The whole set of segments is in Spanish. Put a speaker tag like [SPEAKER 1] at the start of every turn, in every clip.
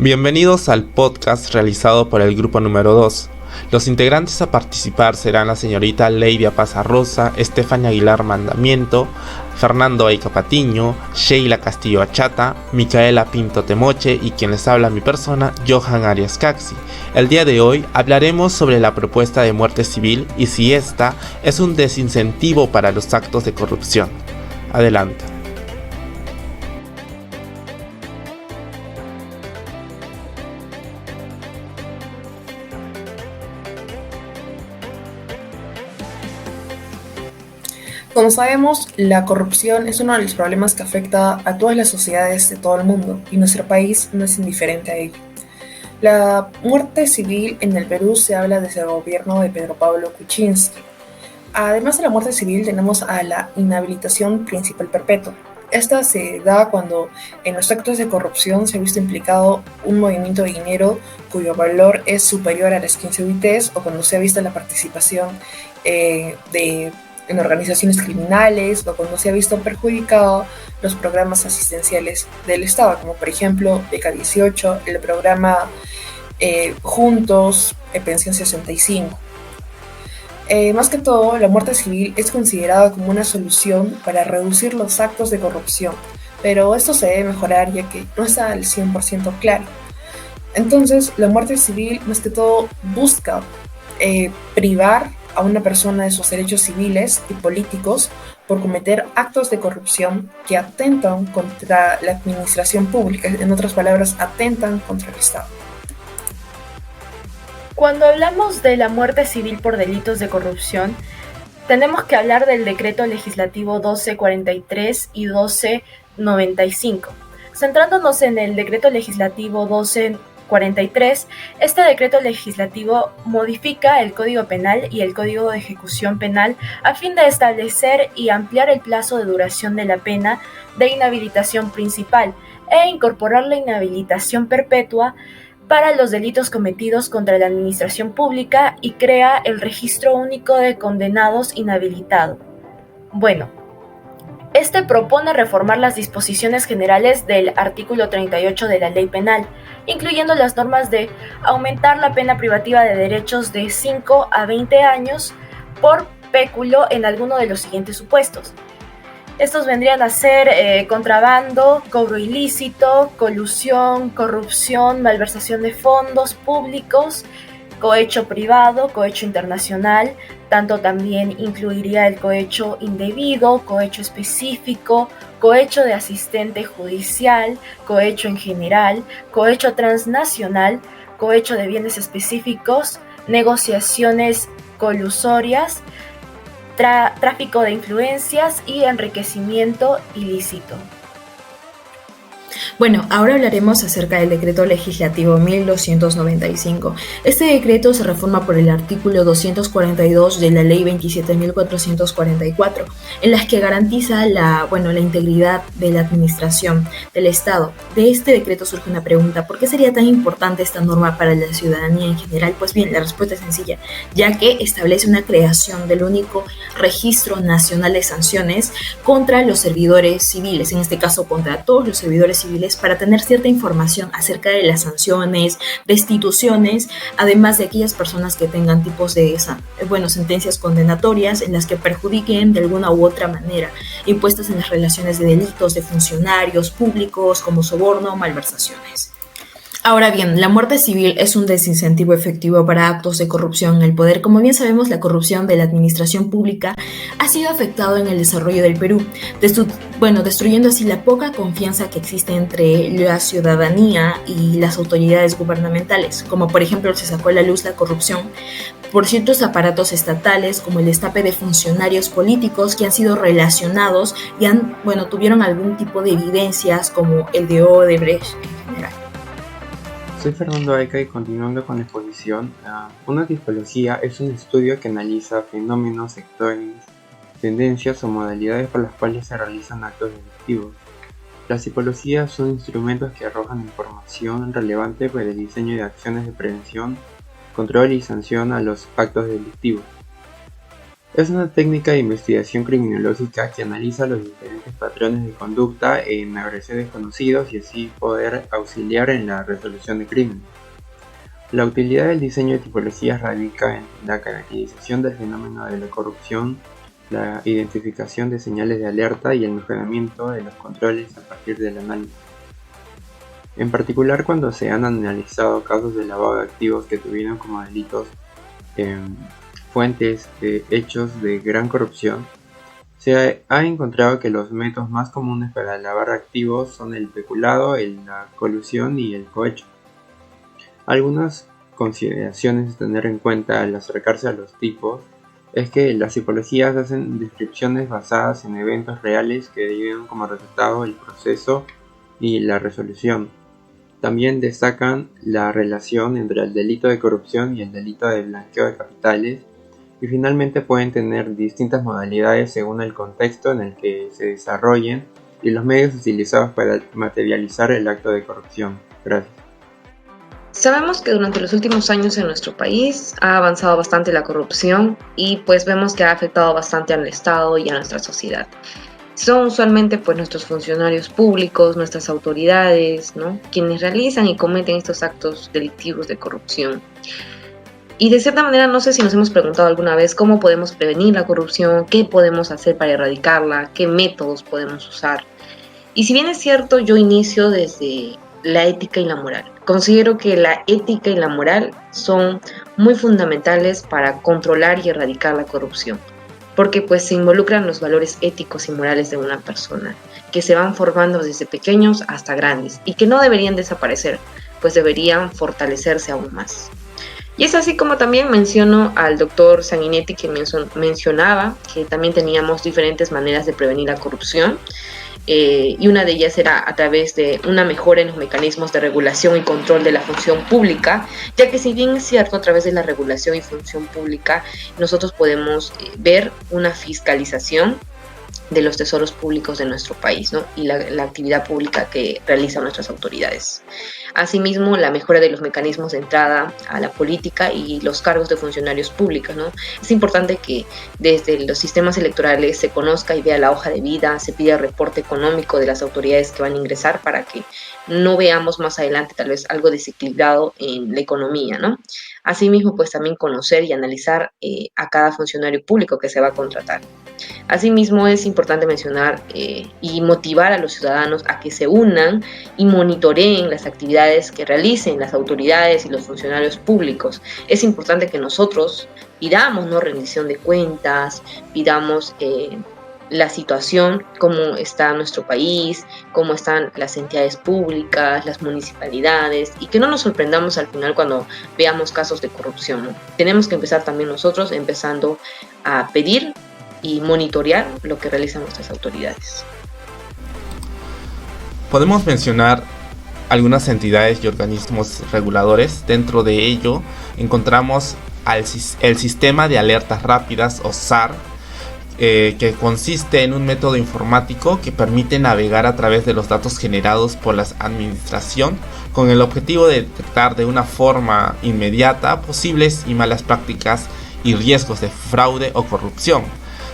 [SPEAKER 1] Bienvenidos al podcast realizado por el grupo número 2. Los integrantes a participar serán la señorita Leidia Pazarrosa, Estefania Aguilar Mandamiento, Fernando Aica Patiño, Sheila Castillo Achata, Micaela Pinto Temoche y quien les habla mi persona, Johan Arias Caxi. El día de hoy hablaremos sobre la propuesta de muerte civil y si esta es un desincentivo para los actos de corrupción. Adelante.
[SPEAKER 2] Como sabemos, la corrupción es uno de los problemas que afecta a todas las sociedades de todo el mundo y nuestro país no es indiferente a ello. La muerte civil en el Perú se habla desde el gobierno de Pedro Pablo Kuczynski. Además de la muerte civil tenemos a la inhabilitación principal perpetua. Esta se da cuando en los actos de corrupción se ha visto implicado un movimiento de dinero cuyo valor es superior a las 15 UITs o cuando se ha visto la participación en organizaciones criminales o cuando se ha visto perjudicado los programas asistenciales del Estado, como por ejemplo Beca 18, el programa Juntos, Pensión 65. Más que todo, la muerte civil es considerada como una solución para reducir los actos de corrupción, pero esto se debe mejorar ya que no está al 100% claro. Entonces, la muerte civil más que todo busca privar a una persona de sus derechos civiles y políticos por cometer actos de corrupción que atentan contra la administración pública, en otras palabras, atentan contra el Estado.
[SPEAKER 3] Cuando hablamos de la muerte civil por delitos de corrupción, tenemos que hablar del Decreto Legislativo 1243 y 1295. Centrándonos en el Decreto Legislativo 1243, este decreto legislativo modifica el Código Penal y el Código de Ejecución Penal a fin de establecer y ampliar el plazo de duración de la pena de inhabilitación principal e incorporar la inhabilitación perpetua para los delitos cometidos contra la administración pública y crea el Registro Único de Condenados Inhabilitado. Bueno, este propone reformar las disposiciones generales del artículo 38 de la Ley Penal, incluyendo las normas de aumentar la pena privativa de derechos de 5 a 20 años por péculo en alguno de los siguientes supuestos. Estos vendrían a ser contrabando, cobro ilícito, colusión, corrupción, malversación de fondos públicos, cohecho privado, cohecho internacional, tanto también incluiría el cohecho indebido, cohecho específico, cohecho de asistente judicial, cohecho en general, cohecho transnacional, cohecho de bienes específicos, negociaciones colusorias, tráfico de influencias y enriquecimiento ilícito.
[SPEAKER 4] Bueno, ahora hablaremos acerca del Decreto Legislativo 1295. Este decreto se reforma por el artículo 242 de la Ley 27.444, en las que garantiza la integridad de la administración del Estado. De este decreto surge una pregunta: ¿por qué sería tan importante esta norma para la ciudadanía en general? Pues bien, la respuesta es sencilla, ya que establece una creación del único registro nacional de sanciones contra los servidores civiles, en este caso contra todos los servidores civiles, para tener cierta información acerca de las sanciones, destituciones, además de aquellas personas que tengan tipos de sentencias condenatorias en las que perjudiquen de alguna u otra manera, impuestas en las relaciones de delitos de funcionarios públicos como soborno o malversaciones. Ahora bien, la muerte civil es un desincentivo efectivo para actos de corrupción en el poder. Como bien sabemos, la corrupción de la administración pública ha sido afectada en el desarrollo del Perú, destruyendo así la poca confianza que existe entre la ciudadanía y las autoridades gubernamentales, como por ejemplo se sacó a la luz la corrupción por ciertos aparatos estatales, como el destape de funcionarios políticos que han sido relacionados y tuvieron algún tipo de evidencias, como el de Odebrecht en general.
[SPEAKER 5] Soy Fernando Aica y continuando con la exposición, una tipología es un estudio que analiza fenómenos, sectores, tendencias o modalidades por las cuales se realizan actos delictivos. Las tipologías son instrumentos que arrojan información relevante para el diseño de acciones de prevención, control y sanción a los actos delictivos. Es una técnica de investigación criminológica que analiza los diferentes patrones de conducta en agresores conocidos y así poder auxiliar en la resolución de crímenes. La utilidad del diseño de tipologías radica en la caracterización del fenómeno de la corrupción, la identificación de señales de alerta y el mejoramiento de los controles a partir del análisis. En particular, cuando se han analizado casos de lavado de activos que tuvieron como delitos fuentes de hechos de gran corrupción, se ha encontrado que los métodos más comunes para lavar activos son el peculado, la colusión y el cohecho. Algunas consideraciones a tener en cuenta al acercarse a los tipos es que las tipologías hacen descripciones basadas en eventos reales que dieron como resultado el proceso y la resolución. También destacan la relación entre el delito de corrupción y el delito de blanqueo de capitales, y finalmente pueden tener distintas modalidades según el contexto en el que se desarrollen y los medios utilizados para materializar el acto de corrupción. Gracias.
[SPEAKER 6] Sabemos que durante los últimos años en nuestro país ha avanzado bastante la corrupción y pues vemos que ha afectado bastante al Estado y a nuestra sociedad. Son usualmente pues nuestros funcionarios públicos, nuestras autoridades, ¿no?, quienes realizan y cometen estos actos delictivos de corrupción. Y de cierta manera no sé si nos hemos preguntado alguna vez cómo podemos prevenir la corrupción, qué podemos hacer para erradicarla, qué métodos podemos usar. Y si bien es cierto, yo inicio desde la ética y la moral. Considero que la ética y la moral son muy fundamentales para controlar y erradicar la corrupción, porque pues se involucran los valores éticos y morales de una persona, que se van formando desde pequeños hasta grandes y que no deberían desaparecer, pues deberían fortalecerse aún más. Y es así como también menciono al doctor Sanguinetti, que mencionaba que también teníamos diferentes maneras de prevenir la corrupción, y una de ellas era a través de una mejora en los mecanismos de regulación y control de la función pública, ya que si bien es cierto, a través de la regulación y función pública nosotros podemos ver una fiscalización de los tesoros públicos de nuestro país, ¿no?, y la actividad pública que realizan nuestras autoridades. Asimismo, la mejora de los mecanismos de entrada a la política y los cargos de funcionarios públicos, ¿no? Es importante que desde los sistemas electorales se conozca y vea la hoja de vida, se pida reporte económico de las autoridades que van a ingresar para que no veamos más adelante tal vez algo desequilibrado en la economía, ¿no? Asimismo, pues también conocer y analizar a cada funcionario público que se va a contratar. Asimismo, es importante mencionar y motivar a los ciudadanos a que se unan y monitoreen las actividades que realicen las autoridades y los funcionarios públicos. Es importante que nosotros pidamos, ¿no?, rendición de cuentas, pidamos la situación, cómo está nuestro país, cómo están las entidades públicas, las municipalidades, y que no nos sorprendamos al final cuando veamos casos de corrupción, ¿no? Tenemos que empezar también nosotros empezando a pedir y monitorear lo que realizan nuestras autoridades.
[SPEAKER 1] Podemos mencionar algunas entidades y organismos reguladores. Dentro de ello encontramos el Sistema de Alertas Rápidas o SAR, que consiste en un método informático que permite navegar a través de los datos generados por la administración con el objetivo de detectar de una forma inmediata posibles y malas prácticas y riesgos de fraude o corrupción.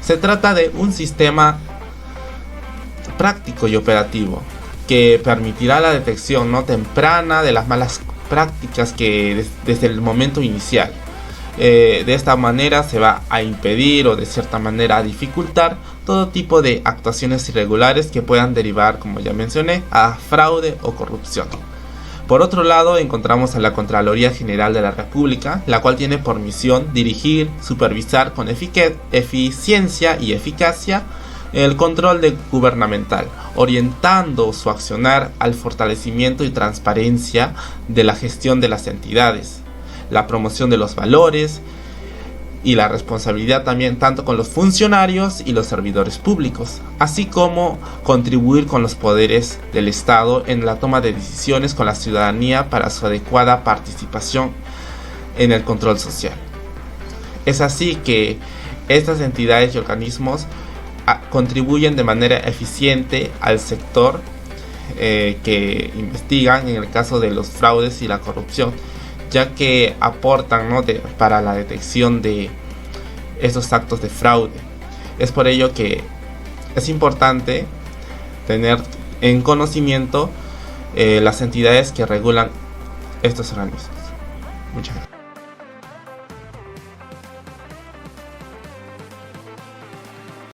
[SPEAKER 1] Se trata de un sistema práctico y operativo que permitirá la detección no temprana de las malas prácticas que desde el momento inicial. De esta manera se va a impedir o de cierta manera a dificultar todo tipo de actuaciones irregulares que puedan derivar, como ya mencioné, a fraude o corrupción. Por otro lado, encontramos a la Contraloría General de la República, la cual tiene por misión dirigir, supervisar con eficiencia y eficacia el control gubernamental, orientando su accionar al fortalecimiento y transparencia de la gestión de las entidades, la promoción de los valores y la responsabilidad también tanto con los funcionarios y los servidores públicos, así como contribuir con los poderes del Estado en la toma de decisiones con la ciudadanía para su adecuada participación en el control social. Es así que estas entidades y organismos contribuyen de manera eficiente al sector que investigan en el caso de los fraudes y la corrupción, ya que aportan, ¿no?, para la detección de estos actos de fraude. Es por ello que es importante tener en conocimiento las entidades que regulan estos organismos. Muchas gracias.